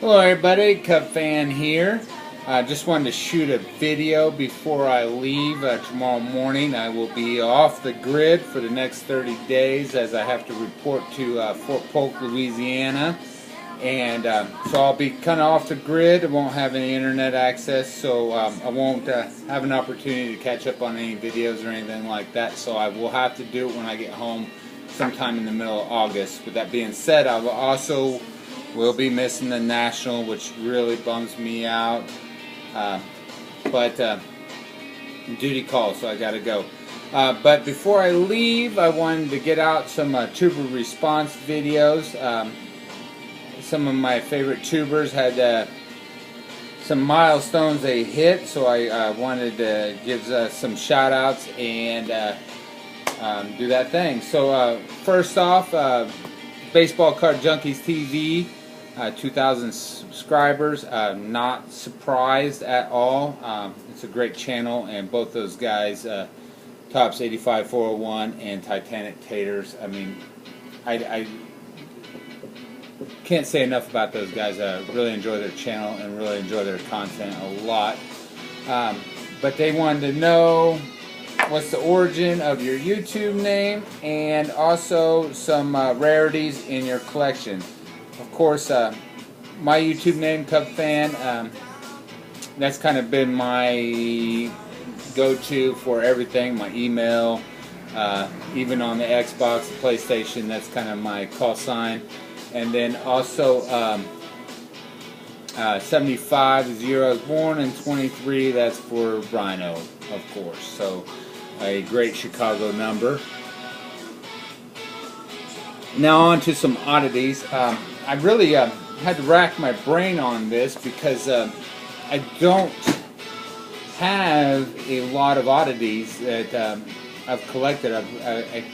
Hello everybody, Cub fan here. Just wanted to shoot a video before I leave tomorrow morning. I will be off the grid for the next 30 days as I have to report to Fort Polk, Louisiana. And so I'll be kind of off the grid. I won't have any internet access, so I won't have an opportunity to catch up on any videos or anything like that. So I will have to do it when I get home sometime in the middle of August. With that being said, I will be missing the National, which really bums me out. But duty calls, so I gotta go. But before I leave, I wanted to get out some tuber response videos. Some of my favorite tubers had some milestones they hit, so I wanted to give some shout outs and do that thing. So first off, Baseball Card Junkies TV, 2,000 subscribers. Not surprised at all. It's a great channel, and both those guys, Tops 85 401 and Titanic Taters. I mean, I can't say enough about those guys. I really enjoy their channel and really enjoy their content a lot. But they wanted to know what's the origin of your YouTube name, and also some rarities in your collection. Of course, my YouTube name, Cub Fan, that's kind of been my go-to for everything. My email, even on the Xbox, the PlayStation, that's kind of my call sign. And then also 75 is the year I was born, and 23, that's for Rhino, of course. So a great Chicago number. Now on to some oddities. I really had to rack my brain on this because I don't have a lot of oddities that I've collected. I'm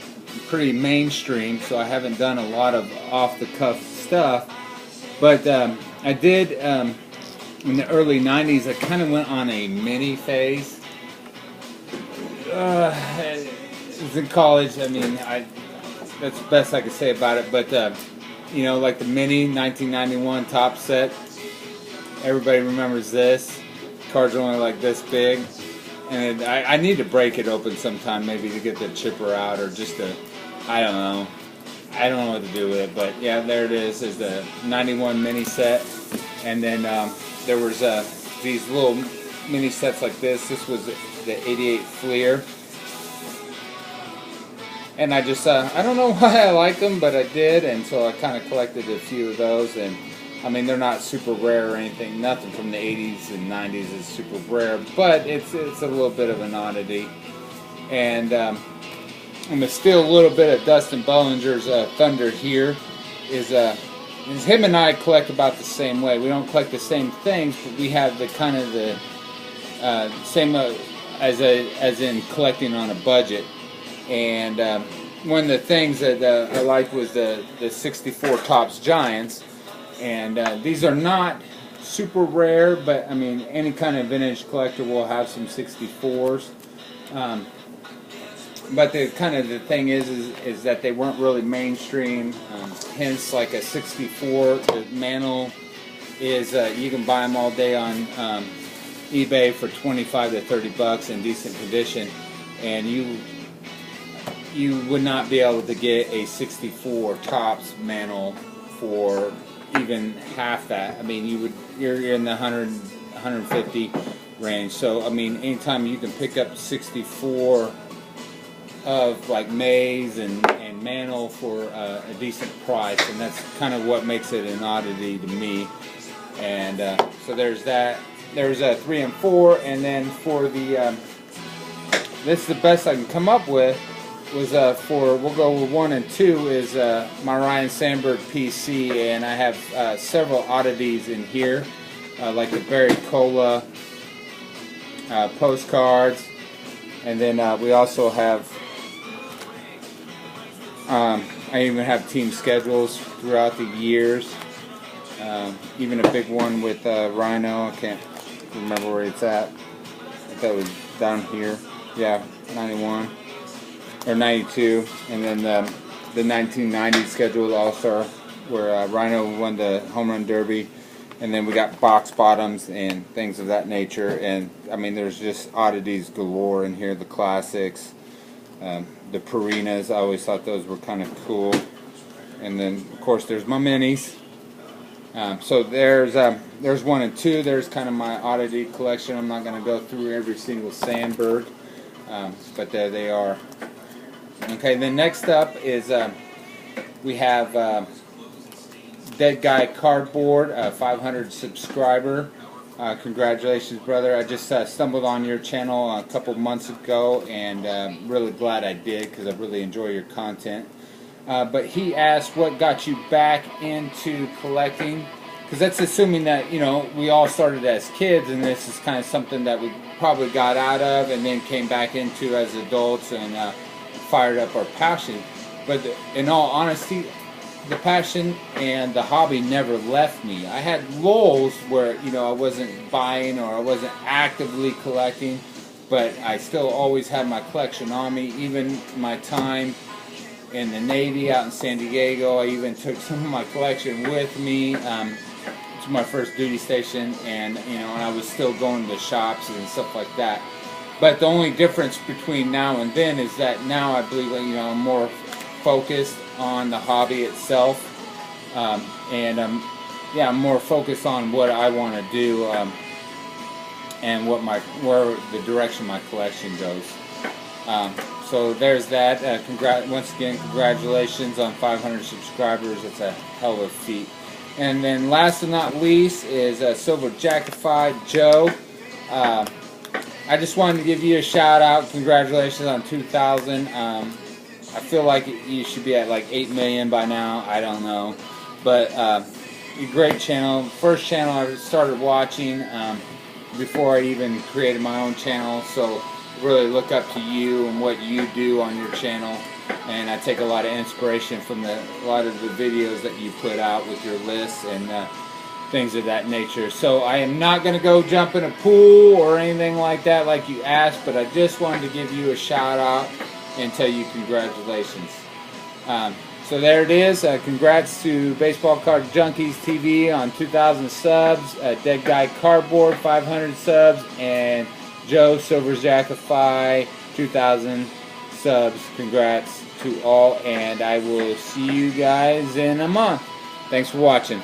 pretty mainstream, so I haven't done a lot of off-the-cuff stuff. But I did, in the early 90s, I kind of went on a mini phase. It was in college. I mean, that's the best I could say about it. But you know, like the mini 1991 top set. Everybody remembers this. Cards are only like this big, and I need to break it open sometime, maybe to get the chipper out, or just to, I don't know what to do with it. But yeah, there it is the 91 mini set. And then there was these little mini sets like this. This was the 88 Fleer. And I just, I don't know why I like them, but I did, and so I kind of collected a few of those. And I mean, they're not super rare or anything. Nothing from the 80s and 90s is super rare, but it's a little bit of an oddity. And I'm gonna steal a little bit of Dustin Bollinger's thunder here. Is him and I collect about the same way. We don't collect the same things, but we have the kind of the same as in collecting on a budget. And one of the things that I liked was the 64 Topps Giants. And these are not super rare, but I mean, any kind of vintage collector will have some 64s. But the thing is that they weren't really mainstream. Hence, like a 64, the Mantle is you can buy them all day on eBay for 25 to 30 bucks in decent condition, and you would not be able to get a 64 Topps Mantle for even half that. I mean, you're in the 100, 150 range. So I mean, anytime you can pick up 64 of like Mays and Mantle for a decent price, and that's kind of what makes it an oddity to me. And so there's that. There's a 3 and 4, and then for the this is the best I can come up with. Was we'll go with 1 and 2 is my Ryan Sandberg PC, and I have several oddities in here, like the Barry Cola postcards, and then we also have I even have team schedules throughout the years, even a big one with Rhino. I can't remember where it's at. I think that was down here. Yeah, 91. Or 92, and then the 1990 scheduled All-Star, where Rhino won the Home Run Derby, And then we got box bottoms and things of that nature. And I mean, there's just oddities galore in here. The classics, the Purinas. I always thought those were kind of cool. And then, of course, there's my minis. So there's 1 and 2. There's kind of my oddity collection. I'm not going to go through every single Sandberg, but there they are. Okay, then next up is we have Dead Guy Cardboard, 500 subscriber. Congratulations, brother. I just stumbled on your channel a couple months ago, and really glad I did, because I really enjoy your content. But he asked what got you back into collecting, because that's assuming that, you know, we all started as kids, and this is kind of something that we probably got out of and then came back into as adults and fired up our passion. But in all honesty, the passion and the hobby never left me. I had lulls where, you know, I wasn't buying or I wasn't actively collecting, but I still always had my collection on me. Even my time in the Navy out in San Diego, I even took some of my collection with me to my first duty station, and you know, and I was still going to the shops and stuff like that. But the only difference between now and then is that now I believe, you know, I'm more focused on the hobby itself, and yeah, I'm more focused on what I want to do and where the direction my collection goes. So there's that. Once again, congratulations on 500 subscribers. It's a hell of a feat. And then last but not least is Silverjackify Joe. I just wanted to give you a shout out. Congratulations on 2,000. I feel like you should be at like 8 million by now. I don't know. But a great channel. First channel I started watching before I even created my own channel. So really look up to you and what you do on your channel, and I take a lot of inspiration from a lot of the videos that you put out with your lists and things of that nature. So I am not going to go jump in a pool or anything like that like you asked, but I just wanted to give you a shout out and tell you congratulations. So there it is. Congrats to Baseball Card Junkies TV on 2,000 subs, Dead Guy Cardboard 500 subs, and Joe Silverjackify 2,000 subs. Congrats to all, and I will see you guys in a month. Thanks for watching.